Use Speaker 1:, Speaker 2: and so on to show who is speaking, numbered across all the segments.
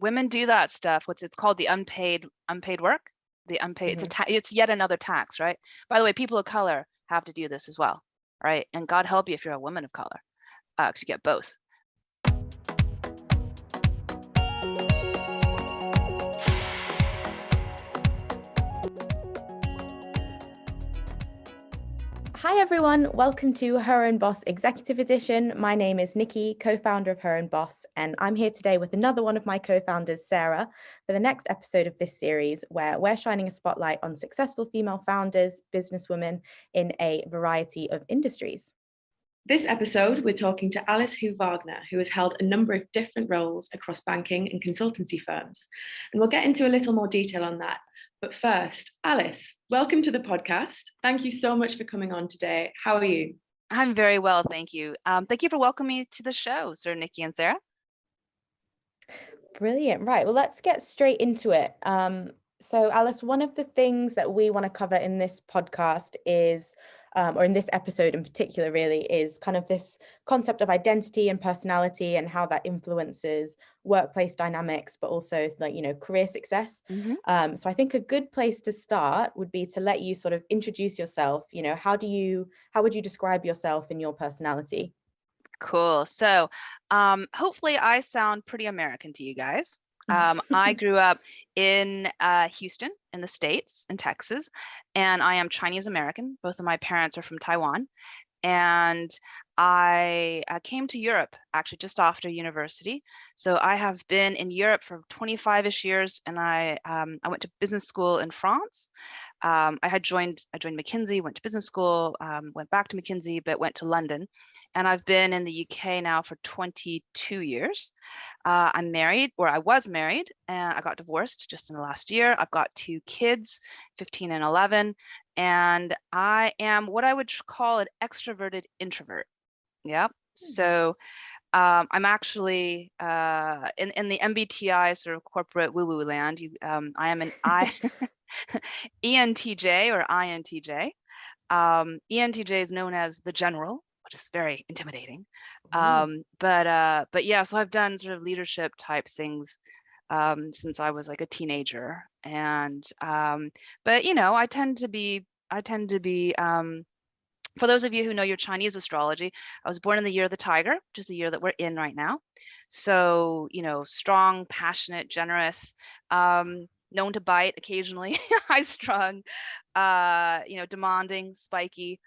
Speaker 1: women do that stuff. It's called the unpaid work. The unpaid, it's yet another tax, right? By the way, people of color have to do this as well, right? And God help you if you're a woman of color, because you get both.
Speaker 2: Hi everyone, welcome to Her Own Boss Executive Edition. My name is Nikki, co-founder of Her Own Boss, and I'm here today with another one of my co-founders, Sarah, for the next episode of this series where we're shining a spotlight on successful female founders, businesswomen in a variety of industries.
Speaker 3: This episode, we're talking to Alice Hu Wagner, who has held a number of different roles across banking and consultancy firms. And we'll get into a little more detail on that. But first, Alice, welcome to the podcast. Thank you so much for coming on today. How are you?
Speaker 1: I'm very well, thank you. Thank you for welcoming me to the show, Sir Nikki and Sarah.
Speaker 2: Brilliant. Right. Well, let's get straight into it. So Alice, one of the things that we want to cover in this podcast is, or in this episode in particular, really, is kind of this concept of identity and personality and how that influences workplace dynamics, but also like, career success. So I think a good place to start would be to let you sort of introduce yourself. How would you describe yourself and your personality?
Speaker 1: Cool. So hopefully I sound pretty American to you guys. I grew up in Houston in the States, in Texas, and I am Chinese American. Both of my parents are from Taiwan. And I came to Europe actually just after university. So I have been in Europe for 25-ish years, and I went to business school in France. I joined McKinsey, went to business school, went back to McKinsey, but went to London. And I've been in the UK now for 22 years. I'm married, or I was married, and I got divorced just in the last year. I've got 2 kids, 15 and 11, and I am what I would call an extroverted introvert. Yeah. So I'm actually in the MBTI sort of corporate woo-woo land. I am an ENTJ or INTJ. ENTJ is known as the general, which is very intimidating. But yeah, so I've done sort of leadership type things since I was like a teenager. And but I tend to be for those of you who know your Chinese astrology, I was born in the year of the tiger, which is the year that we're in right now. So, strong, passionate, generous, known to bite occasionally, high strung, demanding, spiky,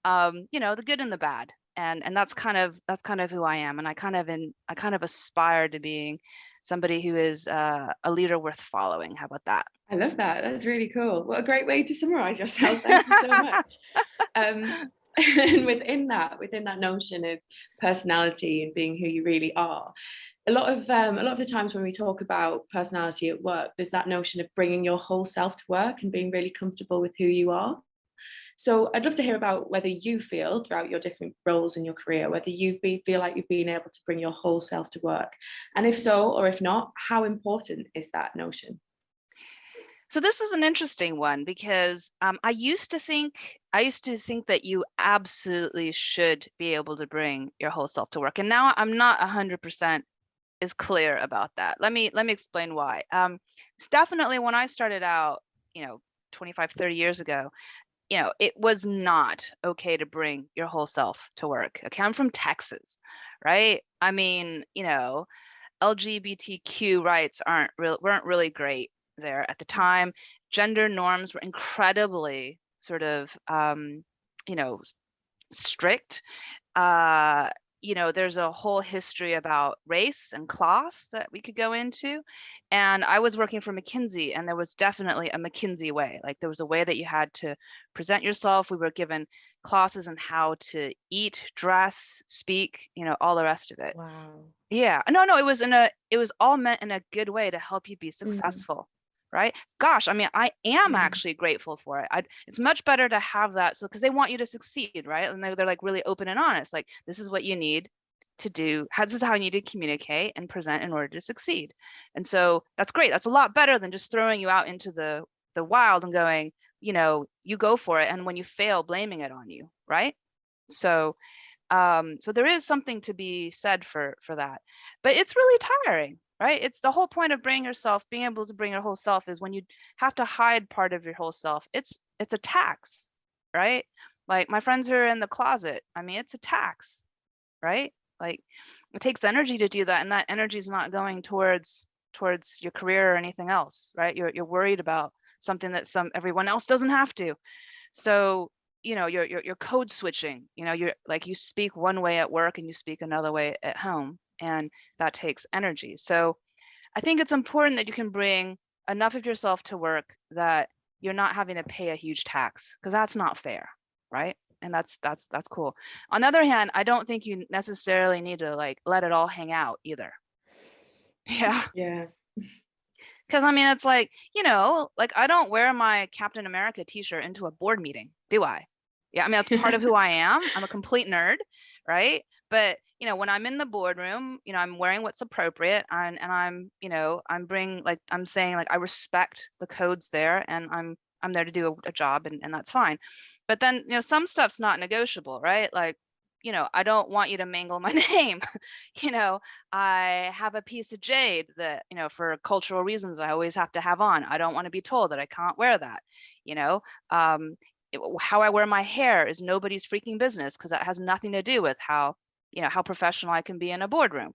Speaker 1: the good and the bad. And that's kind of who I am. And I kind of aspire to being somebody who is a leader worth following. How about that?
Speaker 3: I love that. That's really cool. What a great way to summarize yourself. Thank you so much. And within that notion of personality and being who you really are, a lot of the times when we talk about personality at work, there's that notion of bringing your whole self to work and being really comfortable with who you are. So I'd love to hear about whether you feel throughout your different roles in your career, whether feel like you've been able to bring your whole self to work. And if so, or if not, how important is that notion?
Speaker 1: So this is an interesting one because I used to think that you absolutely should be able to bring your whole self to work. And now I'm not 100% is clear about that. Let me explain why. It's definitely when I started out, 25, 30 years ago, it was not okay to bring your whole self to work. Okay, I'm from Texas, right? I mean, LGBTQ rights weren't really great there at the time. Gender norms were incredibly sort of, strict. There's a whole history about race and class that we could go into. And I was working for McKinsey, and there was definitely a McKinsey way. Like there was a way that you had to present yourself. We were given classes on how to eat, dress, speak, all the rest of it.
Speaker 2: Wow.
Speaker 1: Yeah. No, it was all meant in a good way to help you be successful. Right? Gosh, I mean, I am actually grateful for it. It's much better to have that. So, because they want you to succeed, right? And they're like really open and honest. Like, this is what you need to do. This is how you need to communicate and present in order to succeed. And so that's great. That's a lot better than just throwing you out into the wild and going, you go for it. And when you fail, blaming it on you, right? So there is something to be said for that, but it's really tiring. right? It's the whole point of being able to bring your whole self is when you have to hide part of your whole self. It's a tax, right? Like my friends who are in the closet, I mean, it's a tax, right? Like it takes energy to do that, and that energy is not going towards your career or anything else, right? You're worried about something that everyone else doesn't have to. So, you know, you're code switching, you know, you're like, you speak one way at work and you speak another way at home, and that takes energy. So I think it's important that you can bring enough of yourself to work that you're not having to pay a huge tax, because that's not fair, right? And that's cool. On the other hand, I don't think you necessarily need to like let it all hang out either. Yeah.
Speaker 3: Yeah.
Speaker 1: Because I mean, it's like, you know, like I don't wear my Captain America t-shirt into a board meeting, do I? Yeah, I mean, that's part of who I am. I'm a complete nerd, right? But, you know, when I'm in the boardroom, you know, I'm wearing what's appropriate, and I'm, you know, I'm saying like I respect the codes there, and I'm there to do a job, and that's fine. But then, you know, some stuff's not negotiable, right? Like, you know, I don't want you to mangle my name. You know, I have a piece of jade that, you know, for cultural reasons, I always have to have on. I don't want to be told that I can't wear that, you know. How I wear my hair is nobody's freaking business, because that has nothing to do with how, you know, how professional I can be in a boardroom.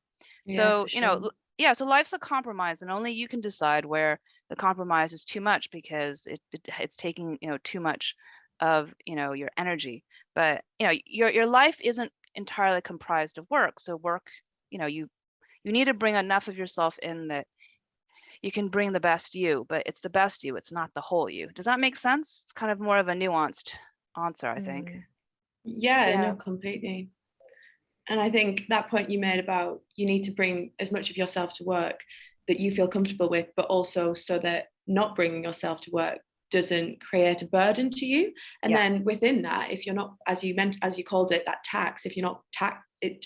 Speaker 3: Yeah,
Speaker 1: So,
Speaker 3: for
Speaker 1: you know,
Speaker 3: sure.
Speaker 1: yeah, so life's a compromise, and only you can decide where the compromise is too much, because it's taking, you know, too much of, you know, your energy. But, you know, your life isn't entirely comprised of work. So work, you know, you need to bring enough of yourself in that you can bring the best you, but it's the best you, it's not the whole you. Does that make sense? It's kind of more of a nuanced answer, I think.
Speaker 3: Yeah,
Speaker 2: Yeah.
Speaker 3: no, completely. And I think that point you made about you need to bring as much of yourself to work that you feel comfortable with, but also so that not bringing yourself to work doesn't create a burden to you. And
Speaker 1: Yeah.
Speaker 3: then within that, if you're not, as you called it, that tax, if you're not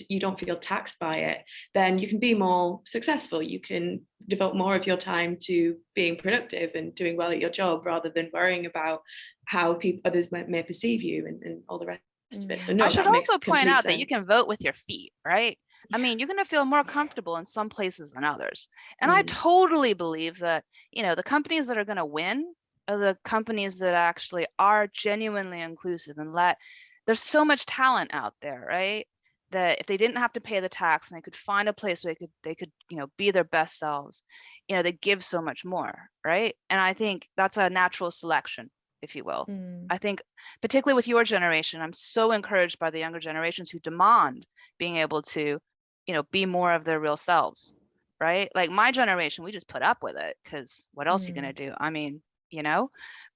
Speaker 3: you don't feel taxed by it, then you can be more successful. You can devote more of your time to being productive and doing well at your job, rather than worrying about how others may perceive you, and all the rest of it. So
Speaker 1: I
Speaker 3: no,
Speaker 1: should
Speaker 3: that makes
Speaker 1: also point
Speaker 3: complete
Speaker 1: out that you can
Speaker 3: sense.
Speaker 1: vote with your feet, right? I mean, you're going to feel more comfortable in some places than others. And I
Speaker 3: Mm.
Speaker 1: totally believe that, you know, the companies that are going to win are the companies that actually are genuinely inclusive, and there's so much talent out there, right? That if they didn't have to pay the tax and they could find a place where they could, you know, be their best selves, you know, they give so much more, right? And I think that's a natural selection, if you will. I think particularly with your generation, I'm so encouraged by the younger generations who demand being able to, you know, be more of their real selves, right? Like my generation, we just put up with it, because what else are you going to do? I mean, you know,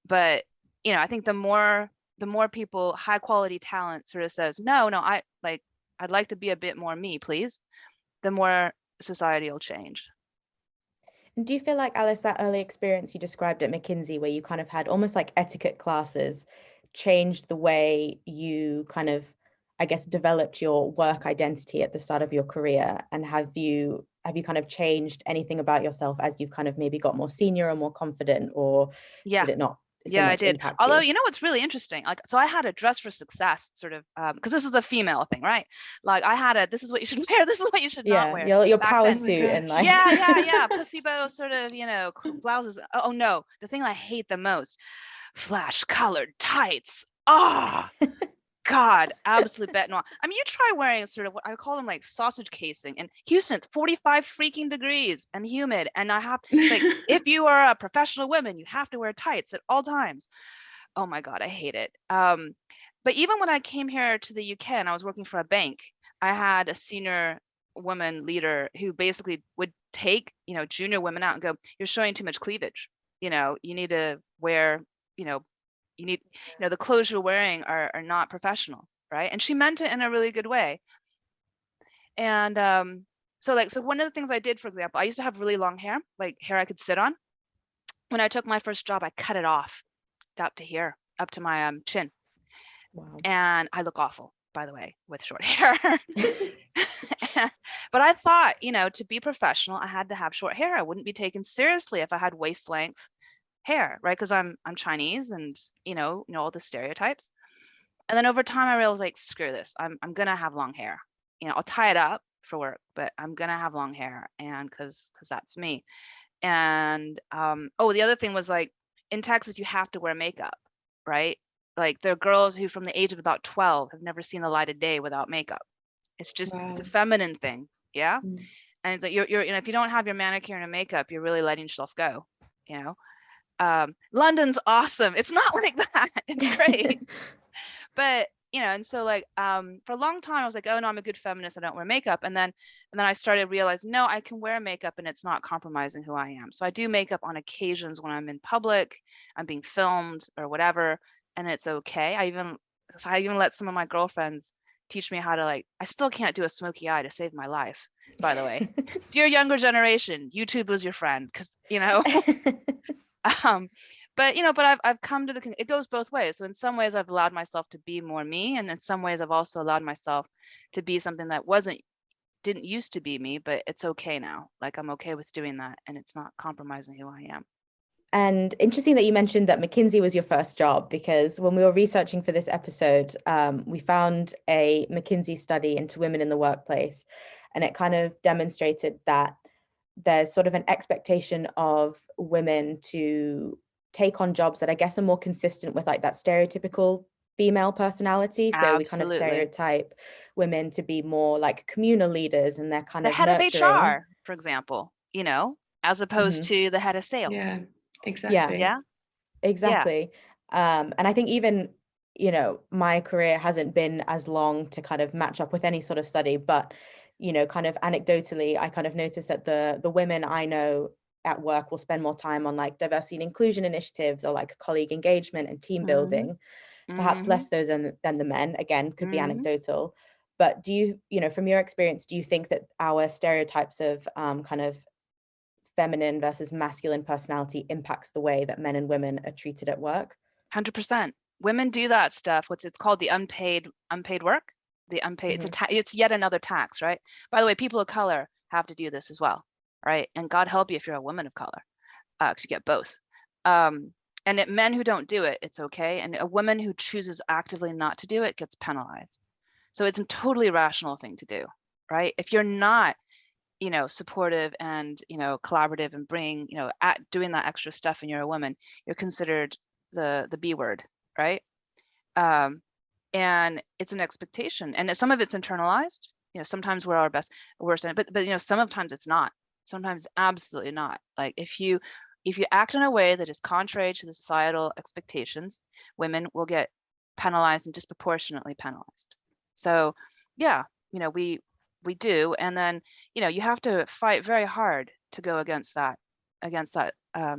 Speaker 1: but, you know, I think the more people, high quality talent sort of says, no, I'd like to be a bit more me, please, the more society will change.
Speaker 2: And do you feel like, Alice, that early experience you described at McKinsey, where you kind of had almost like etiquette classes, changed the way you kind of, I guess, developed your work identity at the start of your career? And have you kind of changed anything about yourself as you've kind of maybe got more senior or more confident, or
Speaker 1: Yeah.
Speaker 2: did it not so
Speaker 1: Yeah, I
Speaker 2: much
Speaker 1: did.
Speaker 2: impact
Speaker 1: Although,
Speaker 2: you?
Speaker 1: you know what's really interesting? Like, so I had a dress for success sort of, because this is a female thing, right? Like I had this is what you should wear, this is what you should not
Speaker 2: Yeah,
Speaker 1: wear
Speaker 2: your
Speaker 1: back
Speaker 2: power
Speaker 1: then.
Speaker 3: Oh my
Speaker 2: suit and
Speaker 3: gosh.
Speaker 2: like
Speaker 1: Yeah. Pussy bow sort of, you know, blouses. Oh no, the thing I hate the most, flash colored tights. Ah, God, absolute bet no. I mean, you try wearing sort of what I call them like sausage casing. In Houston, it's 45 freaking degrees and humid. And it's like, if you are a professional woman, you have to wear tights at all times. Oh my God, I hate it. But even when I came here to the UK and I was working for a bank, I had a senior woman leader who basically would take, you know, junior women out and go, you're showing too much cleavage. You know, you need to wear, you know, the clothes you're wearing are not professional, right? And she meant it in a really good way. And so one of the things I did, for example, I used to have really long hair, like hair I could sit on. When I took my first job, I cut it off up to here, up to my chin.
Speaker 2: wow.
Speaker 1: And I look awful, by the way, with short hair. But I thought, you know, to be professional, I had to have short hair. I wouldn't be taken seriously if I had waist length hair, right? Because I'm Chinese, and you know all the stereotypes. And then over time I realized, like, screw this. I'm gonna have long hair. You know, I'll tie it up, for work, but I'm gonna have long hair, and because that's me. And oh, the other thing was, like, in Texas you have to wear makeup, right? Like, there are girls who from the age of about 12 have never seen the light of day without makeup. It's just, it's a
Speaker 3: Wow.
Speaker 1: feminine thing, yeah.
Speaker 3: Mm.
Speaker 1: And it's like, you're you know, if you don't have your manicure and makeup, you're really letting yourself go, you know. London's awesome. It's not like that. It's great. But and so, like, for a long time I was like, oh no, I'm a good feminist, I don't wear makeup. And then I started realizing, no, I can wear makeup and it's not compromising who I am. So I do makeup on occasions when I'm in public, I'm being filmed or whatever, and it's okay. I even let some of my girlfriends teach me how to, like, I still can't do a smoky eye to save my life, by the way. Dear younger generation, YouTube was your friend, because but I've come to it goes both ways. So in some ways I've allowed myself to be more me, and in some ways I've also allowed myself to be something that didn't used to be me, but it's okay now. Like, I'm okay with doing that, and it's not compromising who I am.
Speaker 2: And interesting that you mentioned that McKinsey was your first job, because when we were researching for this episode, we found a McKinsey study into women in the workplace, and it kind of demonstrated that there's sort of an expectation of women to take on jobs that I guess are more consistent with, like, that stereotypical female personality. So we kind of
Speaker 1: Absolutely.
Speaker 2: stereotype women to be more like communal leaders, and they're kind
Speaker 1: The
Speaker 2: of
Speaker 1: head of
Speaker 2: nurturing.
Speaker 1: HR, for example, as opposed to the head of sales.
Speaker 3: Yeah,
Speaker 2: Yeah,
Speaker 3: exactly.
Speaker 1: Yeah.
Speaker 2: exactly. And I think even, my career hasn't been as long to kind of match up with any sort of study, but, kind of anecdotally, I kind of noticed that the women I know at work will spend more time on, like, diversity and inclusion initiatives, or like colleague engagement and team building, perhaps less those than the men. Again, could be anecdotal. But do you, from your experience, do you think that our stereotypes of kind of feminine versus masculine personality impacts the way that men and women are treated at work?
Speaker 1: 100%. Women do that stuff. It's called the unpaid work. The unpaid, it's yet another tax, right? By the way, people of color have to do this as well, right? And God help you if you're a woman of color, because you get both. And men who don't do it, it's okay. And a woman who chooses actively not to do it gets penalized. So it's a totally rational thing to do, right? If you're not, supportive and, collaborative and doing that extra stuff, and you're a woman, you're considered the B word, right? And it's an expectation, and some of it's internalized. Sometimes we're our best, worst, but sometimes it's not. Sometimes absolutely not. Like, if you act in a way that is contrary to the societal expectations, women will get penalized and disproportionately penalized. So yeah, we do. And then you have to fight very hard to go against that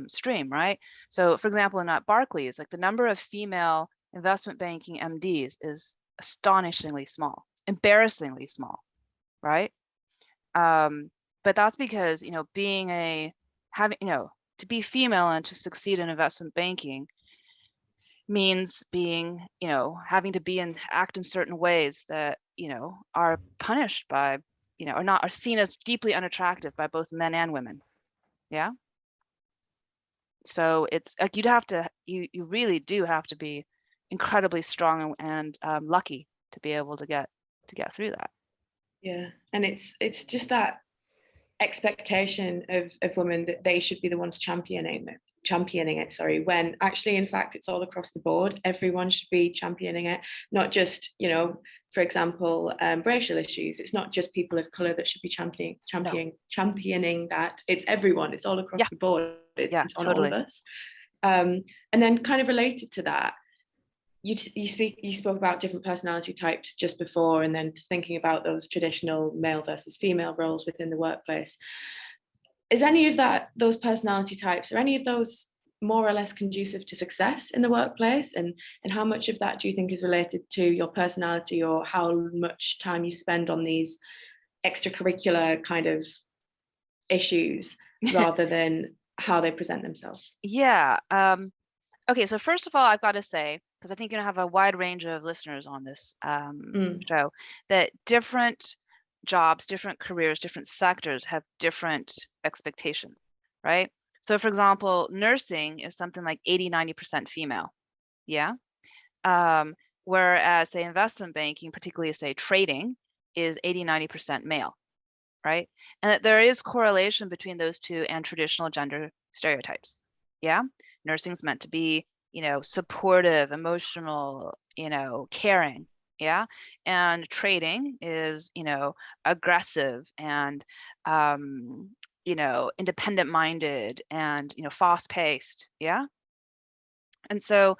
Speaker 1: stream, right? So for example, in Barclays, like, the number of female investment banking MDs is astonishingly small, embarrassingly small, right? But that's because to be female and to succeed in investment banking means being, having to be and act in certain ways that, are punished by, are seen as deeply unattractive by both men and women. Yeah. So it's like, you really do have to be incredibly strong and lucky to be able to get through that.
Speaker 3: Yeah, and it's just that expectation of women that they should be the ones championing it, when actually, in fact, it's all across the board. Everyone should be championing it, not just, for example, racial issues. It's not just people of color that should be championing that. It's everyone. It's all across the board. It's on
Speaker 1: totally.
Speaker 3: all of us. And then, kind of related to that, you spoke about different personality types just before, and then thinking about those traditional male versus female roles within the workplace. Is any of those personality types, or any of those more or less conducive to success in the workplace? And how much of that do you think is related to your personality, or how much time you spend on these extracurricular kind of issues rather than how they present themselves?
Speaker 1: Yeah. Okay, so first of all, I've got to say, because I think you're gonna have a wide range of listeners on this show, that different jobs, different careers, different sectors have different expectations, right? So for example, nursing is something like 80-90% female. Yeah. Whereas, say, investment banking, particularly say trading, is 80-90% male. right? And that there is correlation between those two and traditional gender stereotypes. Yeah, nursing's meant to be, supportive, emotional, caring. Yeah, and trading is, aggressive and, independent-minded and, fast-paced. Yeah, and so,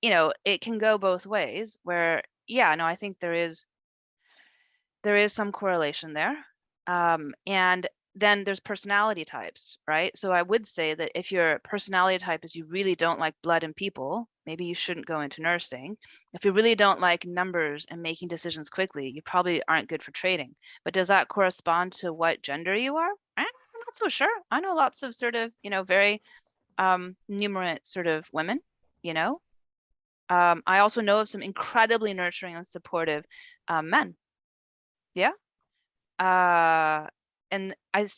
Speaker 1: it can go both ways. Where, yeah, no, I think there is some correlation there. And then there's personality types, right? So I would say that if your personality type is you really don't like blood and people, maybe you shouldn't go into nursing. If you really don't like numbers and making decisions quickly, you probably aren't good for trading. But does that correspond to what gender you are? I'm not so sure. I know lots of sort of, very numerate sort of women, you know. I also know of some incredibly nurturing and supportive men. Yeah. And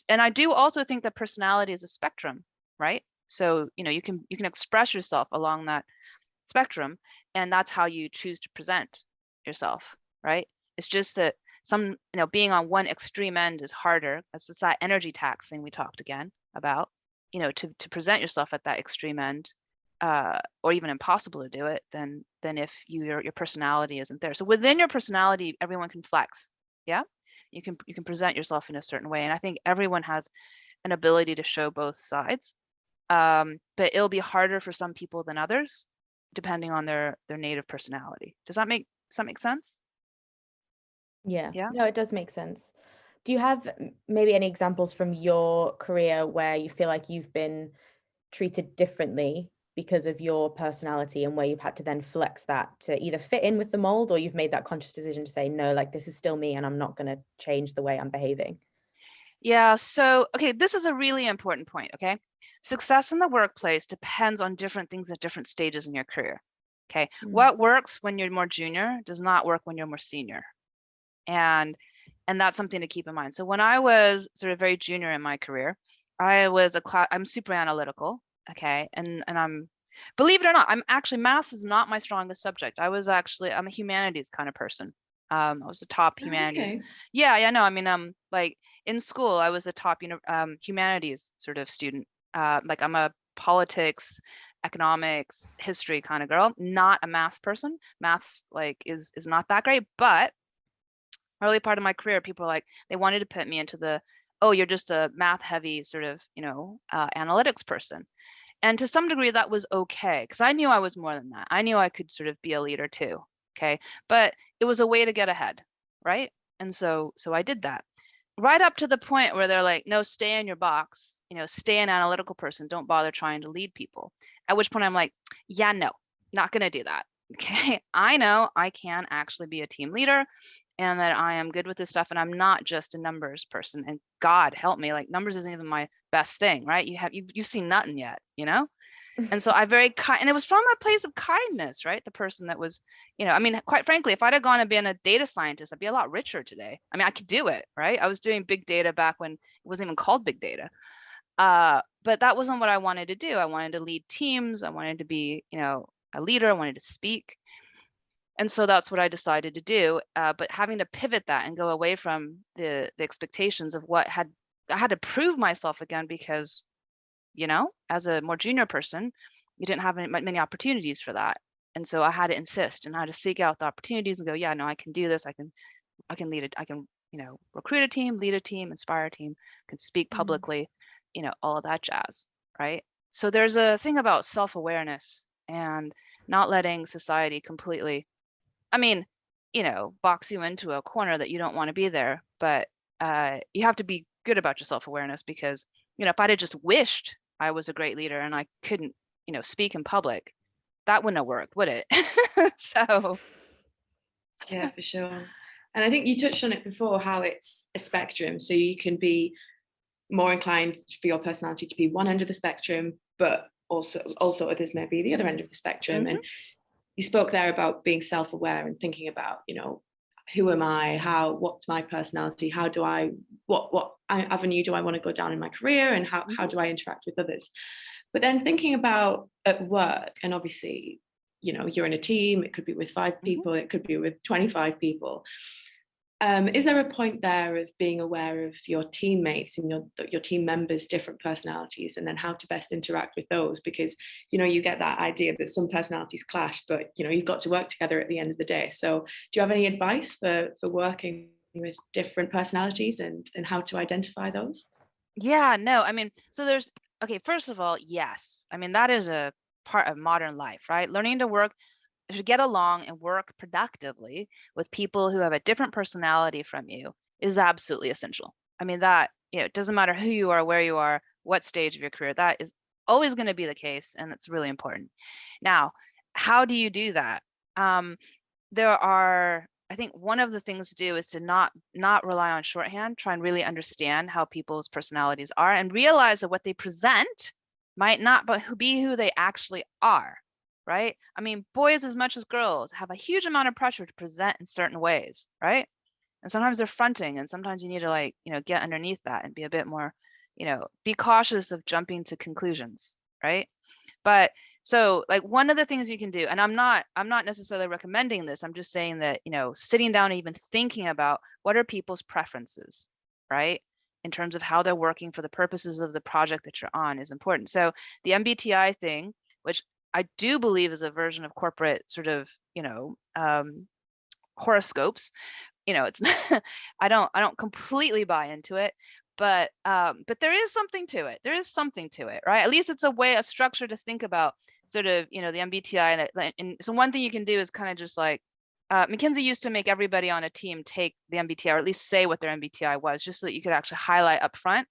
Speaker 1: I do also think that personality is a spectrum, right? So, you can express yourself along that spectrum, and that's how you choose to present yourself, right? It's just that some, being on one extreme end is harder. It's that energy tax thing we talked again about, to present yourself at that extreme end, or even impossible to do it than if your personality isn't there. So within your personality, everyone can flex. Yeah. You can present yourself in a certain way. And I think everyone has an ability to show both sides. But it'll be harder for some people than others, depending on their native personality. Does that make sense?
Speaker 2: Yeah.
Speaker 1: Yeah.
Speaker 2: No, it does make sense. Do you have maybe any examples from your career where you feel like you've been treated differently because of your personality, and where you've had to then flex that to either fit in with the mold, or you've made that conscious decision to say, no, like this is still me and I'm not going to change the way I'm behaving?
Speaker 1: Yeah. So, okay, this is a really important point. Okay. Success in the workplace depends on different things at different stages in your career. Okay. What works when you're more junior does not work when you're more senior. And that's something to keep in mind. So when I was sort of very junior in my career, I'm super analytical. Okay. And I'm, believe it or not, I'm actually, maths is not my strongest subject. I'm a humanities kind of person. I was the top humanities.
Speaker 3: Okay.
Speaker 1: Yeah, no, I mean, like in school, I was the top, humanities sort of student. Like I'm a politics, economics, history kind of girl, not a maths person. Maths like is not that great, but early part of my career, people were like, they wanted to put me into the, oh, you're just a math heavy sort of, analytics person. And to some degree that was okay, because I knew I was more than that. I knew I could sort of be a leader too. Okay. But it was a way to get ahead. Right. And so I did that right up to the point where they're like, no, stay in your box, stay an analytical person. Don't bother trying to lead people. At which point I'm like, yeah, no, not going to do that. Okay. I know I can actually be a team leader, and that I am good with this stuff, and I'm not just a numbers person. And God help me, like numbers isn't even my best thing, right? You've seen nothing yet, And so I very kind, and it was from a place of kindness, right? The person that was, I mean, quite frankly, if I'd have gone and been a data scientist, I'd be a lot richer today. I mean, I could do it, right? I was doing big data back when it wasn't even called big data. But that wasn't what I wanted to do. I wanted to lead teams. I wanted to be, a leader. I wanted to speak. And so that's what I decided to do. But having to pivot that and go away from the expectations of I had to prove myself again, because, as a more junior person, you didn't have many opportunities for that. And so I had to insist, and I had to seek out the opportunities and go, yeah, no, I can do this. I can lead it. I can, recruit a team, lead a team, inspire a team, can speak publicly, all of that jazz. Right. So there's a thing about self-awareness and not letting society completely, I mean, box you into a corner that you don't want to be there. But you have to be good about your self-awareness, because, if I'd have just wished I was a great leader and I couldn't, speak in public, that wouldn't have worked, would it? So.
Speaker 3: Yeah, for sure. And I think you touched on it before, how it's a spectrum. So you can be more inclined for your personality to be one end of the spectrum, but also others may be the other end of the spectrum.
Speaker 1: Mm-hmm.
Speaker 3: And you spoke there about being self-aware and thinking about, who am I? What's my personality? How do I, what avenue do I want to go down in my career? And how do I interact with others? But then thinking about at work, and obviously, you're in a team, it could be with 5 people, it could be with 25 people. Is there a point there of being aware of your teammates and your team members' different personalities, and then how to best interact with those? Because, you know, you get that idea that some personalities clash, but, you know, you've got to work together at the end of the day. So do you have any advice for working with different personalities and how to identify those?
Speaker 1: Yeah, no, I mean, so there's, okay, first of all, yes. I mean, that is a part of modern life, right? Learning to get along and work productively with people who have a different personality from you is absolutely essential. I mean, that, you know, it doesn't matter who you are, where you are, what stage of your career, that is always going to be the case, and it's really important. Now, how do you do that? There are, I think one of the things to do is to not rely on shorthand, try and really understand how people's personalities are, and realize that what they present might not be who they actually are, right? I mean, boys as much as girls have a huge amount of pressure to present in certain ways, right? And sometimes they're fronting, and sometimes you need to, like, you know, get underneath that and be a bit more, you know, be cautious of jumping to conclusions, right? But so, like, one of the things you can do, and I'm not necessarily recommending this, I'm just saying that, you know, sitting down and even thinking about what are people's preferences, right? In terms of how they're working for the purposes of the project that you're on is important. So the MBTI thing, which I do believe is a version of corporate sort of, you know, horoscopes, you know, it's I don't completely buy into it, but there is something to it. There is something to it, right? At least it's a structure to think about sort of, you know, the MBTI. And so one thing you can do is kind of just like, McKinsey used to make everybody on a team take the MBTI, or at least say what their MBTI was, just so that you could actually highlight up front,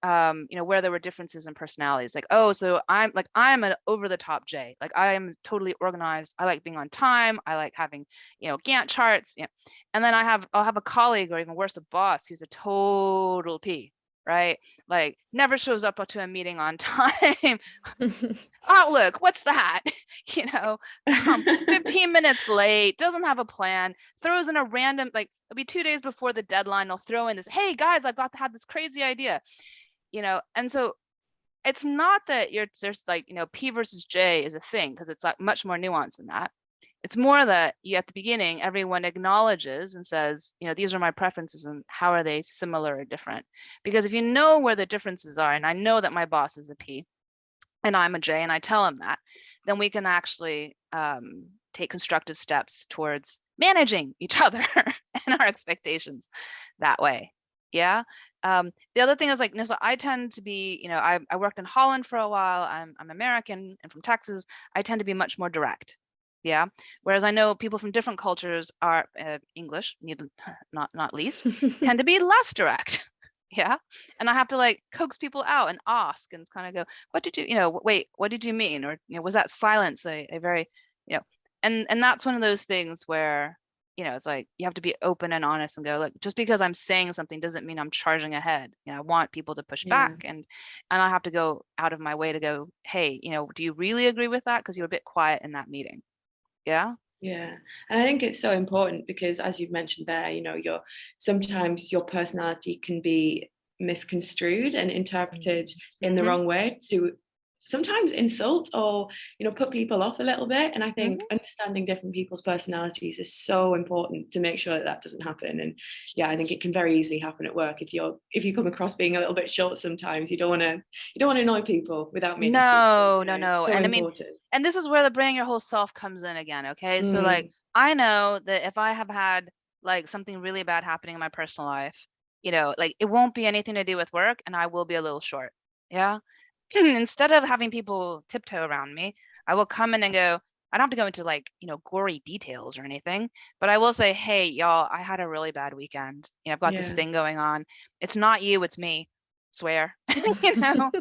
Speaker 1: you know, where there were differences in personalities. Like, oh, so I'm an over the top J. Like, I am totally organized. I like being on time. I like having, you know, Gantt charts. Yeah. And then I'll have a colleague, or even worse, a boss who's a total P, right? Like, never shows up to a meeting on time. Outlook, what's that? You know, 15 minutes late, doesn't have a plan, throws in a random, like, it'll be 2 days before the deadline, they'll throw in this, hey guys, I've got to have this crazy idea. You know, and so it's not that there's like, you know, P versus J is a thing, because it's like much more nuanced than that. It's more that you, at the beginning, everyone acknowledges and says, you know, these are my preferences, and how are they similar or different? Because if you know where the differences are, and I know that my boss is a P and I'm a J, and I tell him that, then we can actually take constructive steps towards managing each other and our expectations that way. Yeah. The other thing is, like, so I tend to be, you know, I worked in Holland for a while. I'm American and from Texas. I tend to be much more direct. Yeah. Whereas I know people from different cultures are English, not least, tend to be less direct. Yeah. And I have to, like, coax people out and ask and kind of go, what did you, you know, wait, what did you mean? Or, you know, was that silence a very, you know, and that's one of those things where, you know, it's like you have to be open and honest and go, look, just because I'm saying something doesn't mean I'm charging ahead. You know, I want people to push back, and I have to go out of my way to go, hey, you know, do you really agree with that? Because you were a bit quiet in that meeting. Yeah.
Speaker 3: Yeah, and I think it's so important because, as you've mentioned there, you know, sometimes your personality can be misconstrued and interpreted in the wrong way to sometimes insult or, you know, put people off a little bit. And I think understanding different people's personalities is so important to make sure that doesn't happen. And yeah, I think it can very easily happen at work if you come across being a little bit short. Sometimes you don't want to annoy people without meaning to.
Speaker 1: No.
Speaker 3: So
Speaker 1: And
Speaker 3: important.
Speaker 1: I mean, and this is where the bring your whole self comes in again. Okay. So, like, I know that if I have had, like, something really bad happening in my personal life, you know, like, it won't be anything to do with work, and I will be a little short. Yeah. Instead of having people tiptoe around me, I will come in and go, I don't have to go into, like, you know, gory details or anything, but I will say, hey, y'all, I had a really bad weekend. You know, I've got this thing going on. It's not you, it's me. Swear. You know,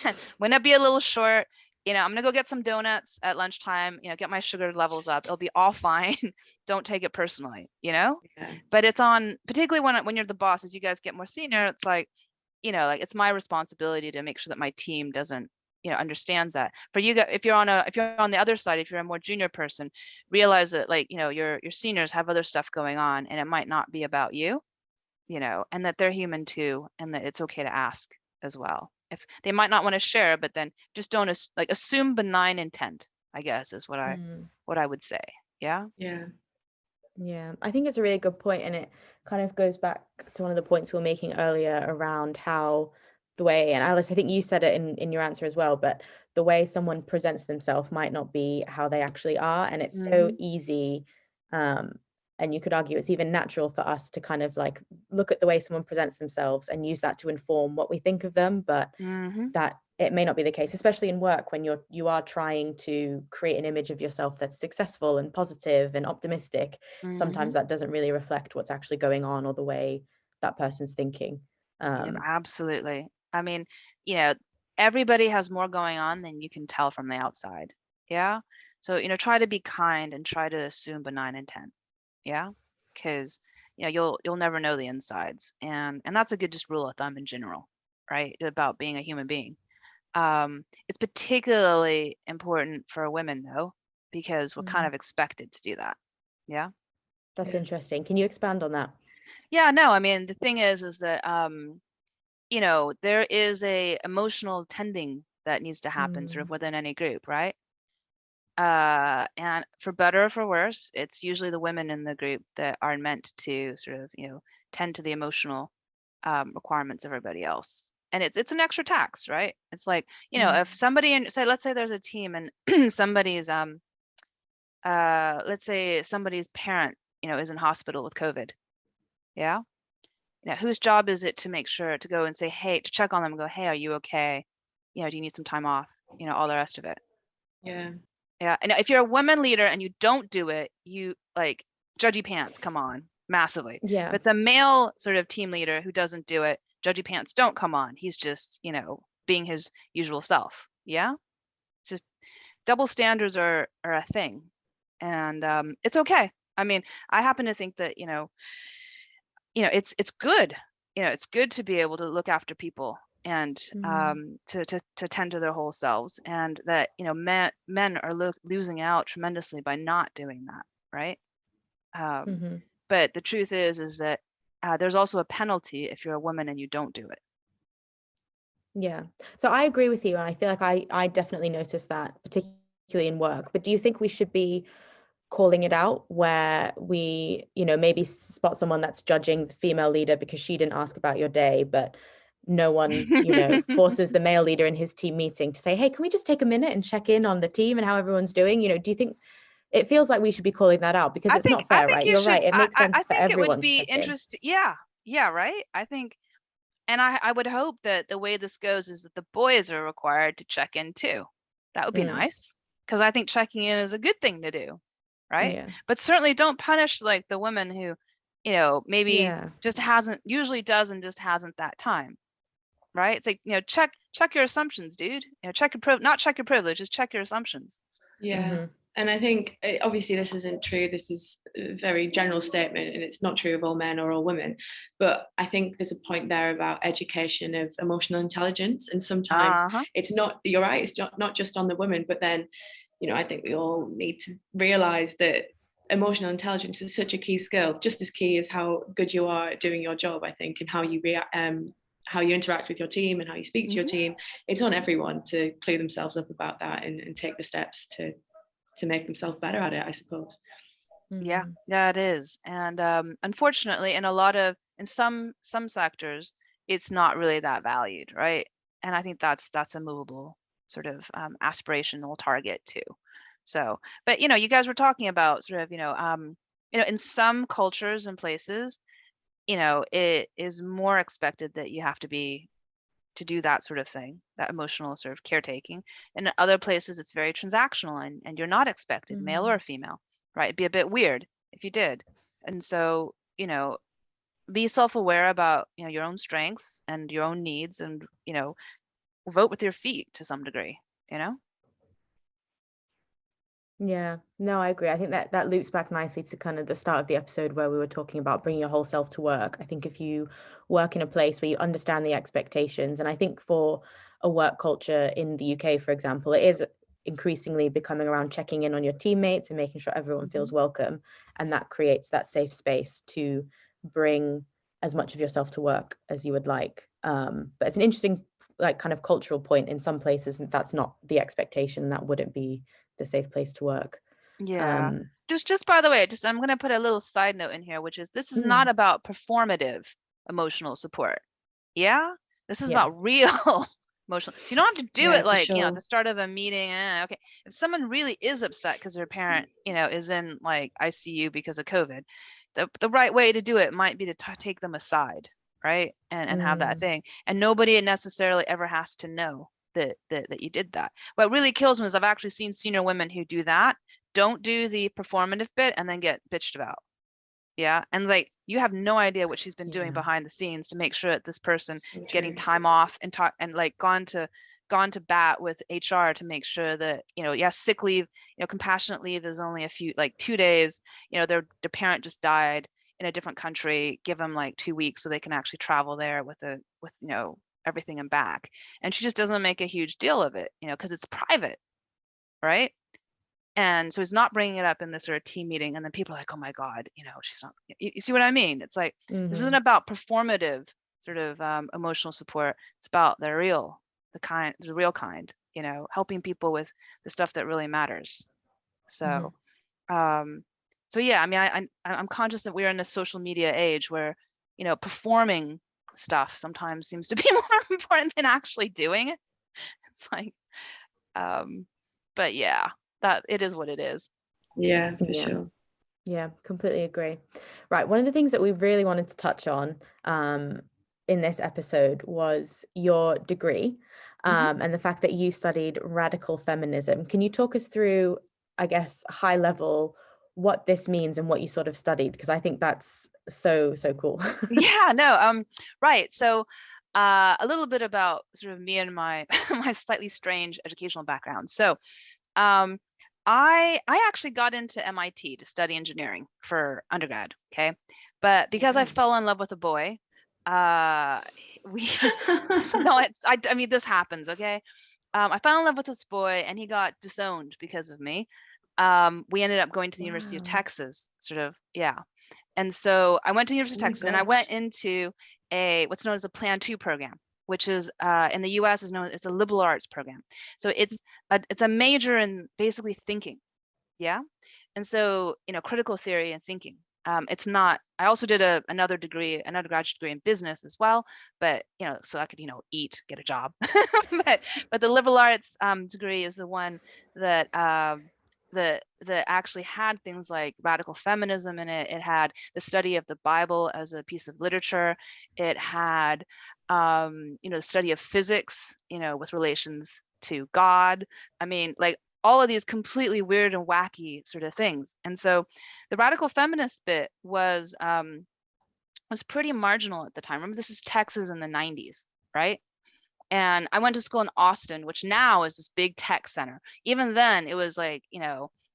Speaker 1: I'm gonna be a little short. You know, I'm gonna go get some donuts at lunchtime, you know, get my sugar levels up. It'll be all fine. Don't take it personally, you know?
Speaker 3: Yeah.
Speaker 1: But it's on, particularly when you're the boss, as you guys get more senior, it's like, you know, like, it's my responsibility to make sure that my team doesn't, you know, understands that. For you guys, if you're on the other side, if you're a more junior person, realize that, like, you know, your seniors have other stuff going on, and it might not be about you, you know, and that they're human too, and that it's okay to ask as well. If they might not want to share, but then just don't assume benign intent, I guess, is what I would say. Yeah.
Speaker 3: Yeah.
Speaker 2: Yeah, I think it's a really good point, and it kind of goes back to one of the points we were making earlier around how the way, and Alice, I think you said it in your answer as well, but the way someone presents themselves might not be how they actually are. And it's so easy, and you could argue it's even natural for us to kind of like look at the way someone presents themselves and use that to inform what we think of them, but that it may not be the case, especially in work when you are trying to create an image of yourself that's successful and positive and optimistic. Sometimes that doesn't really reflect what's actually going on or the way that person's thinking.
Speaker 1: Yeah, absolutely. I mean, you know, everybody has more going on than you can tell from the outside. Yeah. So, you know, try to be kind and try to assume benign intent. Yeah. Because, you know, you'll never know the insides. And that's a good just rule of thumb in general, right? About being a human being. It's particularly important for women though, because we're kind of expected to do that. Yeah.
Speaker 2: That's interesting. Can you expand on that?
Speaker 1: Yeah, no, I mean, the thing is that, you know, there is a emotional tending that needs to happen sort of within any group, right? And for better or for worse, it's usually the women in the group that are meant to sort of, you know, tend to the emotional requirements of everybody else. And it's an extra tax, right? It's like, you know, if somebody let's say there's a team and somebody's let's say somebody's parent, you know, is in hospital with COVID. Yeah. You know, whose job is it to make sure to go and say, hey, to check on them and go, hey, are you okay? You know, do you need some time off? You know, all the rest of it.
Speaker 3: Yeah.
Speaker 1: Yeah. And if you're a woman leader and you don't do it, you like judgy pants come on massively.
Speaker 2: Yeah.
Speaker 1: But the male sort of team leader who doesn't do it, judgy pants don't come on. He's just, you know, being his usual self. Yeah. It's just double standards are a thing. And it's okay. I mean, I happen to think that, you know, it's good. You know, it's good to be able to look after people and to tend to their whole selves, and that, you know, men are losing out tremendously by not doing that, right? But the truth is that there's also a penalty if you're a woman and you don't do it.
Speaker 2: Yeah. So I agree with you, and I feel like I definitely noticed that, particularly in work. But do you think we should be calling it out where we, you know, maybe spot someone that's judging the female leader because she didn't ask about your day, but no one, you know, forces the male leader in his team meeting to say, hey, can we just take a minute and check in on the team and how everyone's doing? You know, do you think it feels like we should be calling that out? Because it's not fair, right? You're right. It makes sense for everyone.
Speaker 1: It would be interesting. Yeah. Yeah. Right. I think, and I would hope that the way this goes is that the boys are required to check in too. That would be nice, because I think checking in is a good thing to do. Right.
Speaker 2: Yeah.
Speaker 1: But certainly don't punish like the women who, you know, maybe just usually does and just hasn't that time. Right. It's like, you know, check your assumptions, dude. You know, not check your privilege, just check your assumptions.
Speaker 3: Yeah. And I think obviously this isn't true. This is a very general statement, and it's not true of all men or all women. But I think there's a point there about education of emotional intelligence. And sometimes it's not, you're right, it's not just on the women, but then, you know, I think we all need to realize that emotional intelligence is such a key skill, just as key as how good you are at doing your job, I think, and how you how you interact with your team and how you speak to your team. It's on everyone to clue themselves up about that and take the steps to make themselves better at it, I suppose.
Speaker 1: Yeah, it is. And unfortunately, in some sectors, it's not really that valued, right? And I think that's a movable sort of aspirational target too. So, but you know, you guys were talking about sort of, you know, in some cultures and places, you know, it is more expected that you have to do that sort of thing, that emotional sort of caretaking. And in other places, it's very transactional, and you're not expected, male or female, right? It'd be a bit weird if you did. And so, you know, be self-aware about, you know, your own strengths and your own needs, and, you know, vote with your feet to some degree, you know?
Speaker 2: Yeah, no, I agree. I think that loops back nicely to kind of the start of the episode where we were talking about bringing your whole self to work. I think if you work in a place where you understand the expectations, and I think for a work culture in the UK, for example, it is increasingly becoming around checking in on your teammates and making sure everyone feels welcome. And that creates that safe space to bring as much of yourself to work as you would like. But it's an interesting, like, kind of cultural point. In some places, that's not the expectation. That wouldn't be the safe place to work.
Speaker 1: Yeah. Just by the way, I'm going to put a little side note in here, which is this is not about performative emotional support. Yeah. This is about real emotional. So you don't have to do it like, at the start of a meeting. Okay. If someone really is upset because their parent, is in like ICU because of COVID, the right way to do it might be to take them aside, right? And have that thing. And nobody necessarily ever has to know that you did that. What really kills me is I've actually seen senior women who do that, don't do the performative bit, and then get bitched about. Yeah. And like, you have no idea what she's been doing behind the scenes to make sure that this person is getting time off and like gone to bat with HR to make sure that, sick leave, compassionate leave is only a few, like 2 days, their parent just died in a different country, give them like 2 weeks so they can actually travel there with everything and back. And she just doesn't make a huge deal of it, because it's private, right? And so he's not bringing it up in this sort of team meeting, and then people are like, oh my God, she's not, you see what I mean? It's like, this isn't about performative sort of emotional support. It's about the real kind, helping people with the stuff that really matters. So, yeah, I mean, I'm conscious that we're in a social media age where, performing stuff sometimes seems to be more important than actually doing it. It's like, but yeah, that it is what it is.
Speaker 3: Yeah, for sure.
Speaker 2: Yeah, completely agree. Right. One of the things that we really wanted to touch on in this episode was your degree and the fact that you studied radical feminism. Can you talk us through, I guess, high level, what this means and what you sort of studied? Because I think that's so cool.
Speaker 1: Yeah, no, right. So a little bit about sort of me and my my slightly strange educational background. So I actually got into MIT to study engineering for undergrad, okay? But because I fell in love with a boy, I mean, this happens, okay? I fell in love with this boy and he got disowned because of me. We ended up going to the University of Texas, sort of, yeah. And so I went to the University of Texas and I went into what's known as a Plan 2 program, which is in the US is known as a liberal arts program. So it's a major in basically thinking. Yeah. And so, critical theory and thinking. It's not, I also did another undergraduate degree in business as well, but, so I could, eat, get a job. but the liberal arts degree is the one that that actually had things like radical feminism in it. It had the study of the Bible as a piece of literature. It had, the study of physics, with relations to God. I mean, like all of these completely weird and wacky sort of things. And so the radical feminist bit was pretty marginal at the time. Remember, this is Texas in the 90s, right? And I went to school in Austin, which now is this big tech center. Even then, it was like,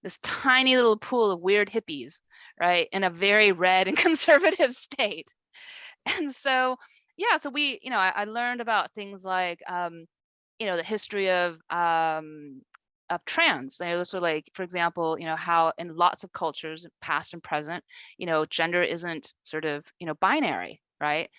Speaker 1: this tiny little pool of weird hippies, right? In a very red and conservative state. And so, yeah, so we, I learned about things like, the history of trans. So like, for example, how in lots of cultures, past and present, gender isn't sort of, binary, right?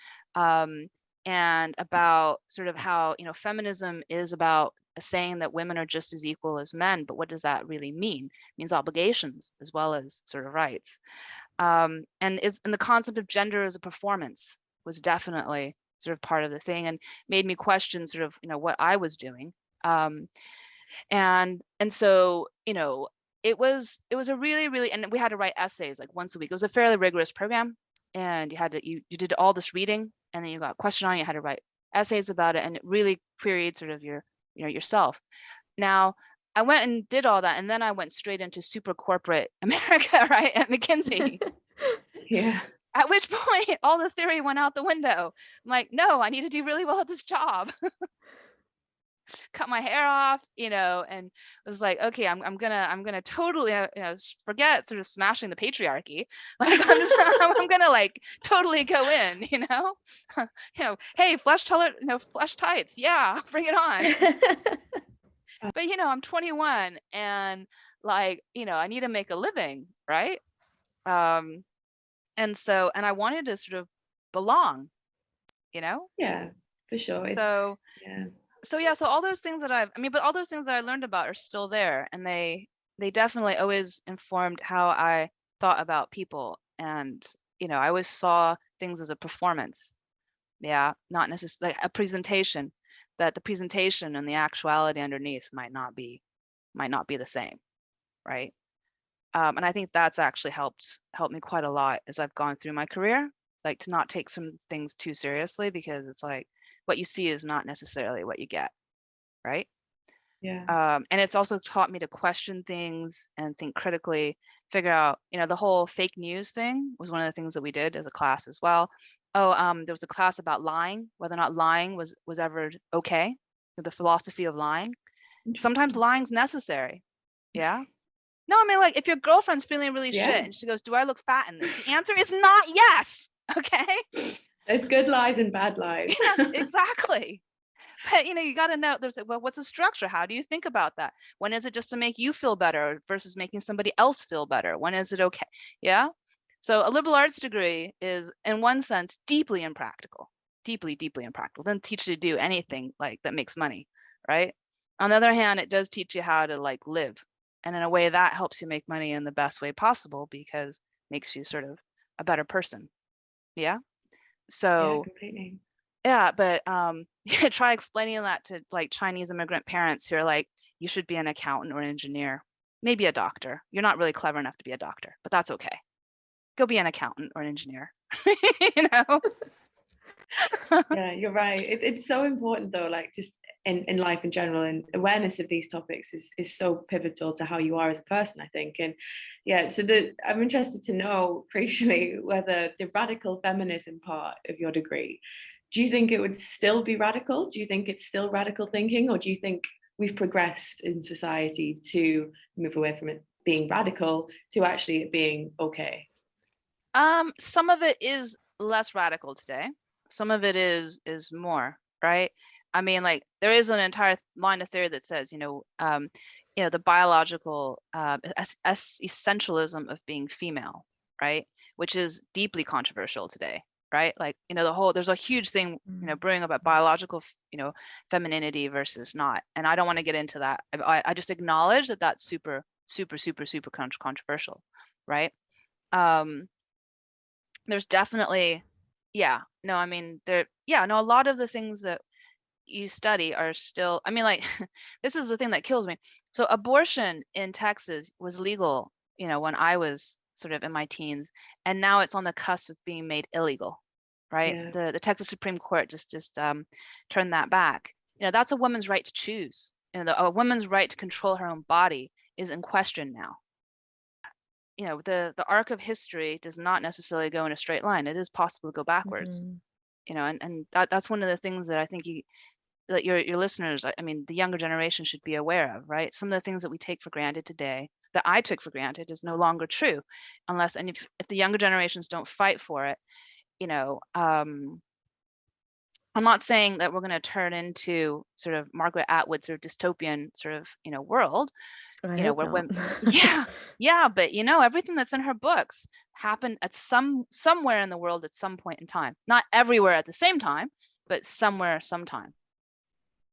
Speaker 1: And about sort of how, feminism is about saying that women are just as equal as men, but what does that really mean? It means obligations as well as sort of rights. And the concept of gender as a performance was definitely sort of part of the thing and made me question sort of, what I was doing. And so, it was a really, and we had to write essays like once a week. It was a fairly rigorous program, and you did all this reading, and then you got a question on it, you had to write essays about it, and it really queried sort of your, yourself. Now, I went and did all that, and then I went straight into super corporate America, right, at McKinsey.
Speaker 3: Yeah.
Speaker 1: At which point, all the theory went out the window. I'm like, no, I need to do really well at this job. Cut my hair off, and was like, okay, I'm gonna totally, forget sort of smashing the patriarchy. Like I'm gonna like totally go in, hey, flesh tights, yeah, bring it on. But I'm 21 and like, I need to make a living, right? And so, and I wanted to sort of belong,
Speaker 3: Yeah, for sure.
Speaker 1: So
Speaker 3: yeah.
Speaker 1: So all those things that but all those things that I learned about are still there, and they they definitely always informed how I thought about people. And, I always saw things as a performance. Yeah, not necessarily like a presentation, that the presentation and the actuality underneath might not be the same, right? And I think that's actually helped me quite a lot as I've gone through my career, like to not take some things too seriously, because it's like what you see is not necessarily what you get, right?
Speaker 3: Yeah.
Speaker 1: And it's also taught me to question things and think critically, figure out, the whole fake news thing was one of the things that we did as a class as well. Oh, there was a class about lying, whether or not lying was ever okay, the philosophy of lying. Sometimes lying's necessary. Yeah. No, I mean, like, if your girlfriend's feeling really shit
Speaker 3: Yeah.
Speaker 1: and she goes, "Do I look fat in this?" The answer is not yes. Okay.
Speaker 3: There's good lies and bad lies.
Speaker 1: Yes, exactly. But you got to know, there's like, well, what's the structure? How do you think about that? When is it just to make you feel better versus making somebody else feel better? When is it okay? Yeah. So a liberal arts degree is, in one sense, deeply impractical, deeply, deeply impractical. It doesn't teach you to do anything like that makes money, right? On the other hand, it does teach you how to like live. And in a way that helps you make money in the best way possible, because it makes you sort of a better person. Yeah. So
Speaker 3: Yeah, completely.
Speaker 1: yeah, but try explaining that to like Chinese immigrant parents who are like, you should be an accountant or an engineer, maybe a doctor. You're not really clever enough to be a doctor, but that's okay. Go be an accountant or an engineer. you know?
Speaker 3: Yeah, you're right. It's so important though, like just in life in general, and awareness of these topics is so pivotal to how you are as a person, I think. And yeah, so I'm interested to know, crucially, whether the radical feminism part of your degree, do you think it would still be radical? Do you think it's still radical thinking, or do you think we've progressed in society to move away from it being radical to actually it being okay?
Speaker 1: Some of it is less radical today. Some of it is more, right? I mean, like there is an entire line of theory that says, the biological essentialism of being female, right? Which is deeply controversial today, right? Like, there's a huge thing, brewing about biological, femininity versus not. And I don't want to get into that. I just acknowledge that that's super, super, super, super controversial, right? There's definitely, a lot of the things that you study are still, I mean, like, this is the thing that kills me. So abortion in Texas was legal, when I was sort of in my teens, and now it's on the cusp of being made illegal, right?
Speaker 3: Yeah.
Speaker 1: The Texas Supreme Court just turned that back. That's a woman's right to choose. A woman's right to control her own body is in question now. The arc of history does not necessarily go in a straight line. It is possible to go backwards. And that's one of the things that I think that your listeners, I mean, the younger generation should be aware of, right? Some of the things that we take for granted today, that I took for granted, is no longer true, if the younger generations don't fight for it, I'm not saying that we're going to turn into sort of Margaret Atwood sort of dystopian sort of, world,
Speaker 2: I hope
Speaker 1: where
Speaker 2: not.
Speaker 1: women, but everything that's in her books happened at somewhere in the world at some point in time, not everywhere at the same time, but somewhere sometime.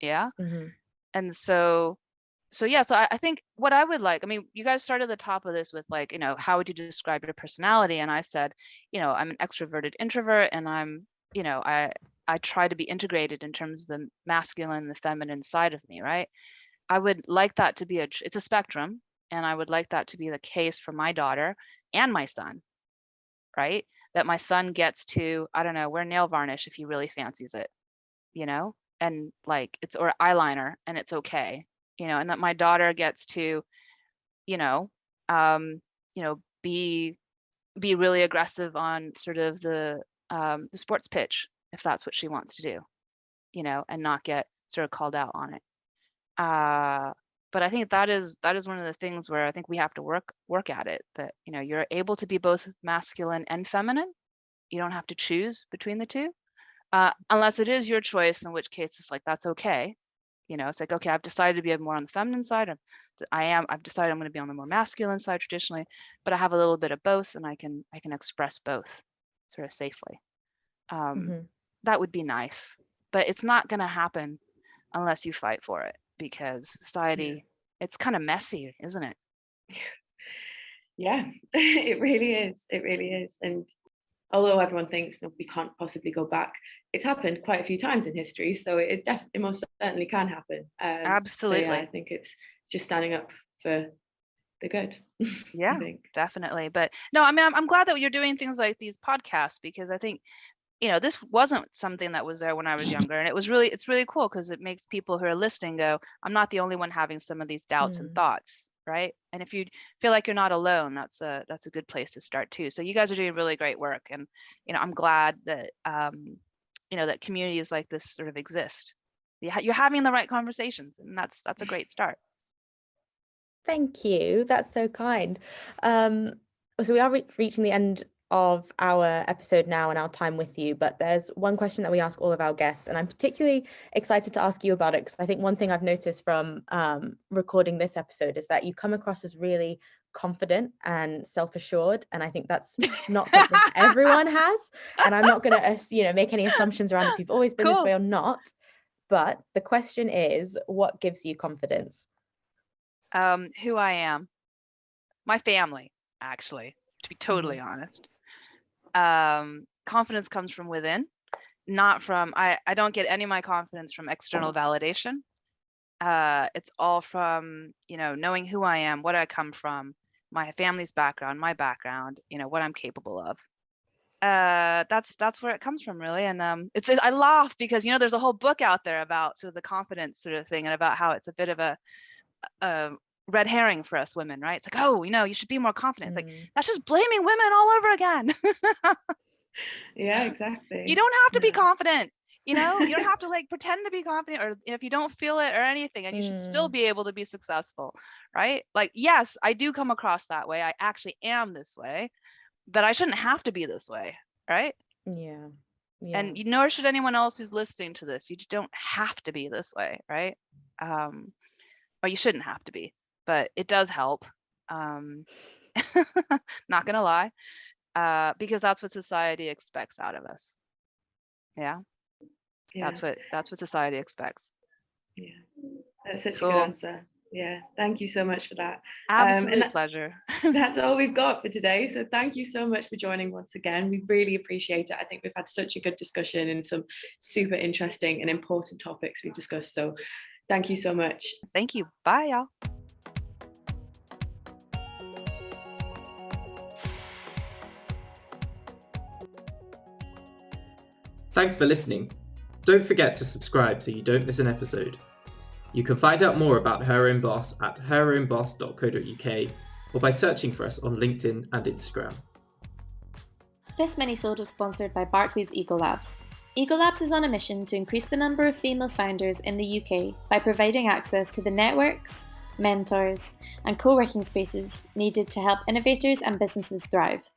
Speaker 1: Yeah. And so I think what I would like, I mean, you guys started at the top of this with like, how would you describe your personality? And I said, I'm an extroverted introvert, and I'm, I try to be integrated in terms of the masculine and the feminine side of me, right? I would like that to be it's a spectrum, and I would like that to be the case for my daughter and my son, right? That my son gets to, I don't know, wear nail varnish if he really fancies it, and like or eyeliner, and it's okay, and that my daughter gets to, you know, um, be really aggressive on sort of the sports pitch if that's what she wants to do, and not get sort of called out on it. But I think that is one of the things where I think we have to work at it, that you're able to be both masculine and feminine. You don't have to choose between the two, unless it is your choice, in which case it's like that's okay. It's like, okay, I've decided to be more on the feminine side. I've decided I'm going to be on the more masculine side traditionally, but I have a little bit of both, and I can express both sort of safely. That would be nice, but it's not going to happen unless you fight for it, because society, it's kind of messy, isn't it?
Speaker 3: Yeah, it really is. It really is. And although everyone thinks, no, we can't possibly go back, it's happened quite a few times in history. So it most certainly can happen. So yeah,
Speaker 1: Absolutely.
Speaker 3: I think it's just standing up for the good. I
Speaker 1: Yeah,
Speaker 3: think.
Speaker 1: definitely. But no, I mean, I'm glad that you're doing things like these podcasts, because I think, this wasn't something that was there when I was younger. And it's really cool, because it makes people who are listening go, I'm not the only one having some of these doubts and thoughts, right? And if you feel like you're not alone, that's a good place to start too. So you guys are doing really great work. And, I'm glad that, that communities like this sort of exist. You're having the right conversations, and that's a great start.
Speaker 2: Thank you. That's so kind. So we are reaching the end of our episode now and our time with you, but there's one question that we ask all of our guests, and I'm particularly excited to ask you about it, because I think one thing I've noticed from recording this episode is that you come across as really confident and self-assured, and I think that's not something everyone has. And I'm not going to make any assumptions around if you've always been this way or not, but the question is, what gives you confidence?
Speaker 1: Who I am, my family, actually, to be totally honest. Confidence comes from within, not from, I don't get any of my confidence from external validation. It's all from, knowing who I am, what I come from, my family's background, my background, what I'm capable of. That's where it comes from, really. And I laugh because, there's a whole book out there about sort of the confidence sort of thing, and about how it's a bit of a red herring for us women, right? It's like, oh, you should be more confident. It's like, that's just blaming women all over again.
Speaker 3: Yeah, exactly.
Speaker 1: You don't have to be confident, you don't have to pretend to be confident, or if you don't feel it or anything, and you should still be able to be successful, right? Like, yes, I do come across that way. I actually am this way, but I shouldn't have to be this way, right?
Speaker 2: Yeah.
Speaker 1: And nor should anyone else who's listening to this. You just don't have to be this way, right? Or you shouldn't have to be, but it does help. Not gonna lie, because that's what society expects out of us. Yeah. That's what society expects.
Speaker 3: Yeah, that's such a good answer. Yeah, thank you so much for that.
Speaker 1: Absolute pleasure.
Speaker 3: That's all we've got for today. So thank you so much for joining once again. We really appreciate it. I think we've had such a good discussion and some super interesting and important topics we've discussed. So thank you so much.
Speaker 1: Thank you. Bye, y'all.
Speaker 4: Thanks for listening. Don't forget to subscribe so you don't miss an episode. You can find out more about Her Own Boss at herownboss.co.uk or by searching for us on LinkedIn and Instagram.
Speaker 5: This minisode was sponsored by Barclays Ecolabs. Ecolabs is on a mission to increase the number of female founders in the UK by providing access to the networks, mentors, and co-working spaces needed to help innovators and businesses thrive.